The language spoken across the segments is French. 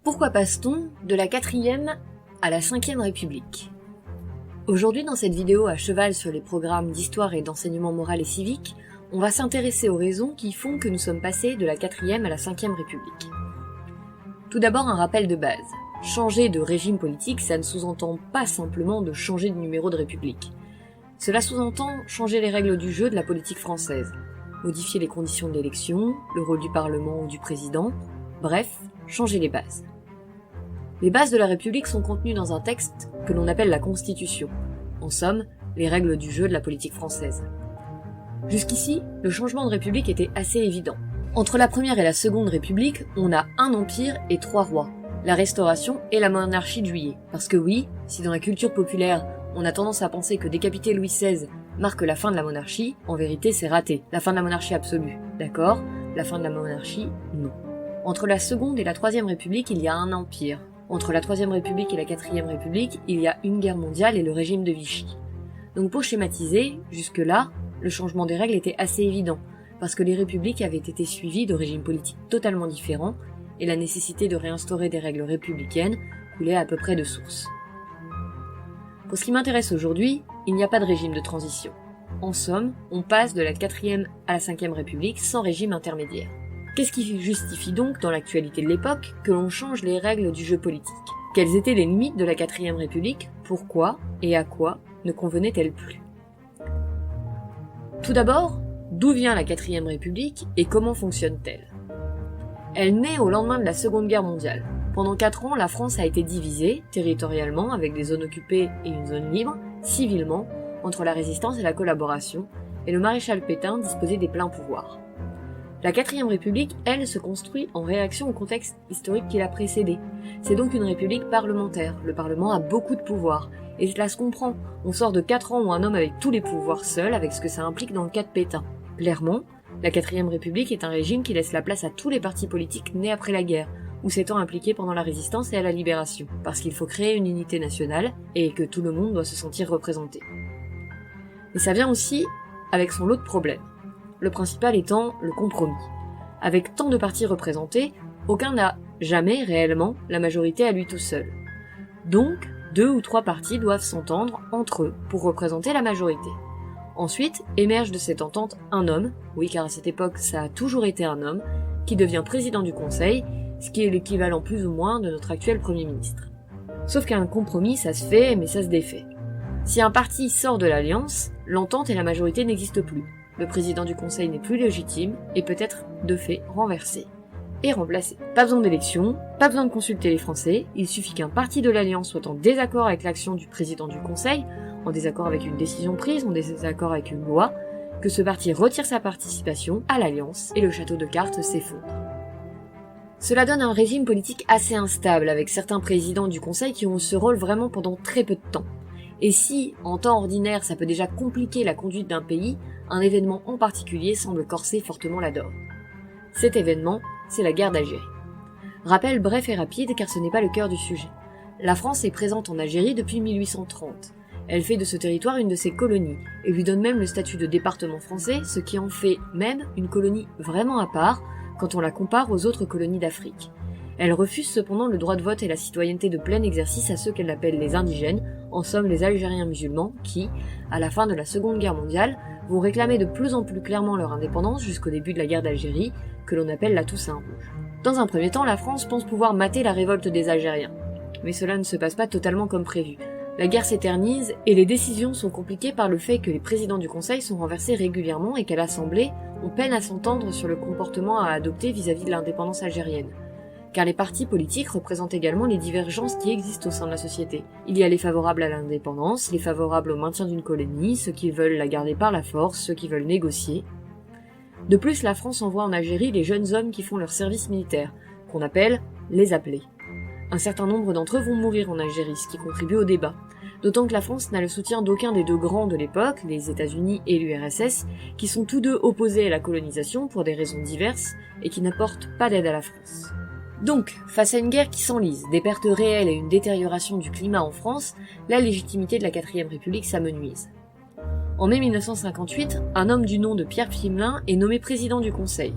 Pourquoi passe-t-on de la 4e à la 5e République? Aujourd'hui, dans cette vidéo à cheval sur les programmes d'histoire et d'enseignement moral et civique, on va s'intéresser aux raisons qui font que nous sommes passés de la 4e à la 5e République. Tout d'abord, un rappel de base. Changer de régime politique, ça ne sous-entend pas simplement de changer de numéro de République. Cela sous-entend changer les règles du jeu de la politique française, modifier les conditions de l'élection, le rôle du Parlement ou du Président, bref, changer les bases. Les bases de la République sont contenues dans un texte que l'on appelle la Constitution. En somme, les règles du jeu de la politique française. Jusqu'ici, le changement de République était assez évident. Entre la première et la seconde République, on a un empire et 3 rois, la Restauration et la monarchie de Juillet. Parce que oui, si dans la culture populaire, on a tendance à penser que décapiter Louis XVI marque la fin de la monarchie, en vérité c'est raté. La fin de la monarchie absolue, d'accord? La fin de la monarchie, non. Entre la seconde et la troisième République, il y a un empire. Entre la 3e République et la 4e République, il y a une guerre mondiale et le régime de Vichy. Donc pour schématiser, jusque-là, le changement des règles était assez évident, parce que les républiques avaient été suivies de régimes politiques totalement différents, et la nécessité de réinstaurer des règles républicaines coulait à peu près de source. Pour ce qui m'intéresse aujourd'hui, il n'y a pas de régime de transition. En somme, on passe de la 4e à la 5e République sans régime intermédiaire. Qu'est-ce qui justifie donc, dans l'actualité de l'époque, que l'on change les règles du jeu politique? Quelles étaient les limites de la 4e République? Pourquoi et à quoi ne convenait-elle plus? Tout d'abord, d'où vient la 4e République et comment fonctionne-t-elle? Elle naît au lendemain de la Seconde Guerre mondiale. Pendant 4 ans, la France a été divisée, territorialement, avec des zones occupées et une zone libre, civilement, entre la résistance et la collaboration, et le maréchal Pétain disposait des pleins pouvoirs. La 4e République, elle, se construit en réaction au contexte historique qui l'a précédée. C'est donc une république parlementaire. Le Parlement a beaucoup de pouvoirs. Et cela se comprend. On sort de 4 ans où un homme avec tous les pouvoirs seul, avec ce que ça implique dans le cas de Pétain. Clairement, la 4e République est un régime qui laisse la place à tous les partis politiques nés après la guerre, ou s'étant impliqués pendant la résistance et à la libération, parce qu'il faut créer une unité nationale, et que tout le monde doit se sentir représenté. Mais ça vient aussi avec son lot de problèmes. Le principal étant le compromis. Avec tant de partis représentés, aucun n'a jamais réellement la majorité à lui tout seul. Donc, 2 ou 3 partis doivent s'entendre entre eux pour représenter la majorité. Ensuite, émerge de cette entente un homme, oui car à cette époque ça a toujours été un homme, qui devient président du Conseil, ce qui est l'équivalent plus ou moins de notre actuel Premier ministre. Sauf qu'un compromis ça se fait mais ça se défait. Si un parti sort de l'alliance, l'entente et la majorité n'existent plus. Le président du Conseil n'est plus légitime et peut être, de fait, renversé et remplacé. Pas besoin d'élection, pas besoin de consulter les Français, il suffit qu'un parti de l'Alliance soit en désaccord avec l'action du président du Conseil, en désaccord avec une décision prise, en désaccord avec une loi, que ce parti retire sa participation à l'Alliance et le château de cartes s'effondre. Cela donne un régime politique assez instable, avec certains présidents du Conseil qui ont ce rôle vraiment pendant très peu de temps. Et si, en temps ordinaire, ça peut déjà compliquer la conduite d'un pays, un événement en particulier semble corser fortement la donne. Cet événement, c'est la guerre d'Algérie. Rappel bref et rapide car ce n'est pas le cœur du sujet. La France est présente en Algérie depuis 1830. Elle fait de ce territoire une de ses colonies, et lui donne même le statut de département français, ce qui en fait même une colonie vraiment à part quand on la compare aux autres colonies d'Afrique. Elle refuse cependant le droit de vote et la citoyenneté de plein exercice à ceux qu'elle appelle les indigènes, en somme les Algériens musulmans, qui, à la fin de la Seconde Guerre mondiale, vont réclamer de plus en plus clairement leur indépendance jusqu'au début de la guerre d'Algérie, que l'on appelle la Toussaint Rouge. Dans un premier temps, la France pense pouvoir mater la révolte des Algériens. Mais cela ne se passe pas totalement comme prévu. La guerre s'éternise et les décisions sont compliquées par le fait que les présidents du Conseil sont renversés régulièrement et qu'à l'Assemblée, on peine à s'entendre sur le comportement à adopter vis-à-vis de l'indépendance algérienne. Car les partis politiques représentent également les divergences qui existent au sein de la société. Il y a les favorables à l'indépendance, les favorables au maintien d'une colonie, ceux qui veulent la garder par la force, ceux qui veulent négocier. De plus, la France envoie en Algérie les jeunes hommes qui font leur service militaire, qu'on appelle les appelés. Un certain nombre d'entre eux vont mourir en Algérie, ce qui contribue au débat. D'autant que la France n'a le soutien d'aucun des 2 grands de l'époque, les États-Unis et l'URSS, qui sont tous deux opposés à la colonisation pour des raisons diverses et qui n'apportent pas d'aide à la France. Donc, face à une guerre qui s'enlise, des pertes réelles et une détérioration du climat en France, la légitimité de la 4e République s'amenuise. En mai 1958, un homme du nom de Pierre Pflimlin est nommé président du Conseil.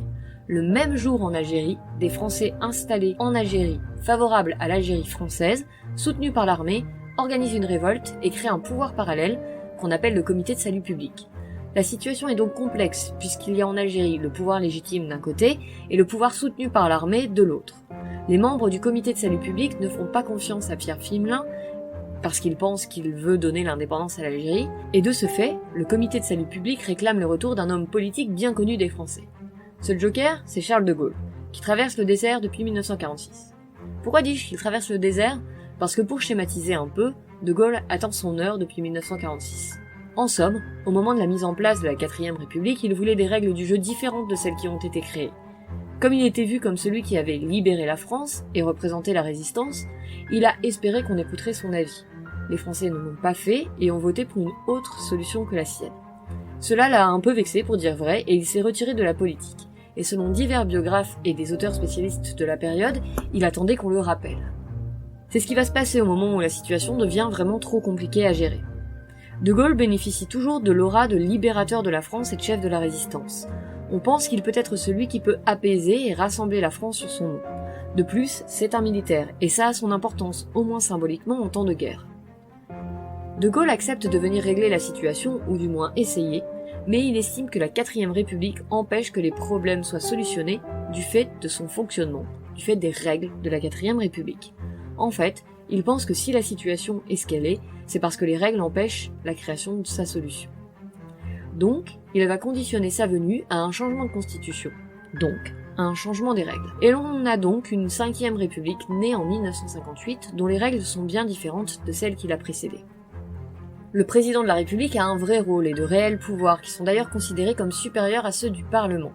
le même jour en Algérie, des Français installés en Algérie, favorables à l'Algérie française, soutenus par l'armée, organisent une révolte et créent un pouvoir parallèle qu'on appelle le Comité de salut public. La situation est donc complexe puisqu'il y a en Algérie le pouvoir légitime d'un côté et le pouvoir soutenu par l'armée de l'autre. Les membres du Comité de salut public ne font pas confiance à Pierre Pflimlin parce qu'ils pensent qu'il veut donner l'indépendance à l'Algérie, et de ce fait, le Comité de salut public réclame le retour d'un homme politique bien connu des Français. Ce joker, c'est Charles de Gaulle, qui traverse le désert depuis 1946. Pourquoi dis-je qu'il traverse le désert ? Parce que pour schématiser un peu, de Gaulle attend son heure depuis 1946. En somme, au moment de la mise en place de la 4ème République, il voulait des règles du jeu différentes de celles qui ont été créées. Comme il était vu comme celui qui avait libéré la France et représenté la résistance, il a espéré qu'on écouterait son avis. Les Français ne l'ont pas fait et ont voté pour une autre solution que la sienne. Cela l'a un peu vexé pour dire vrai et il s'est retiré de la politique. Et selon divers biographes et des auteurs spécialistes de la période, il attendait qu'on le rappelle. C'est ce qui va se passer au moment où la situation devient vraiment trop compliquée à gérer. De Gaulle bénéficie toujours de l'aura de libérateur de la France et de chef de la résistance. On pense qu'il peut être celui qui peut apaiser et rassembler la France sur son nom. De plus, c'est un militaire, et ça a son importance, au moins symboliquement, en temps de guerre. De Gaulle accepte de venir régler la situation, ou du moins essayer, mais il estime que la 4ème République empêche que les problèmes soient solutionnés du fait de son fonctionnement, du fait des règles de la 4ème République. En fait, il pense que si la situation est ce qu'elle est, c'est parce que les règles empêchent la création de sa solution. Donc, il va conditionner sa venue à un changement de constitution, donc à un changement des règles. Et l'on a donc une 5ème République née en 1958, dont les règles sont bien différentes de celles qui l'a précédée. Le président de la République a un vrai rôle et de réels pouvoirs qui sont d'ailleurs considérés comme supérieurs à ceux du Parlement.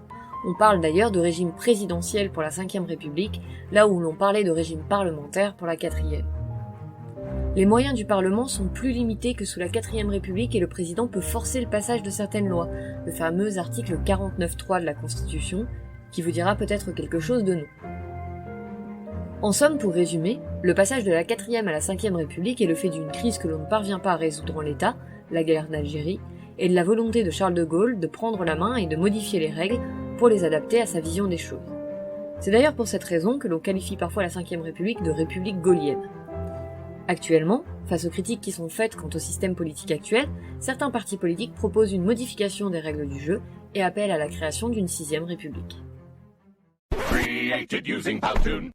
On parle d'ailleurs de régime présidentiel pour la 5ème République, là où l'on parlait de régime parlementaire pour la 4ème. Les moyens du Parlement sont plus limités que sous la 4ème République et le président peut forcer le passage de certaines lois, le fameux article 49.3 de la Constitution, qui vous dira peut-être quelque chose de nous. En somme, pour résumer, le passage de la 4ème à la 5ème République est le fait d'une crise que l'on ne parvient pas à résoudre en l'état, la guerre d'Algérie, et de la volonté de Charles de Gaulle de prendre la main et de modifier les règles pour les adapter à sa vision des choses. C'est d'ailleurs pour cette raison que l'on qualifie parfois la 5ème République de république gaulienne. Actuellement, face aux critiques qui sont faites quant au système politique actuel, certains partis politiques proposent une modification des règles du jeu et appellent à la création d'une 6ème République. Created using Powtoon.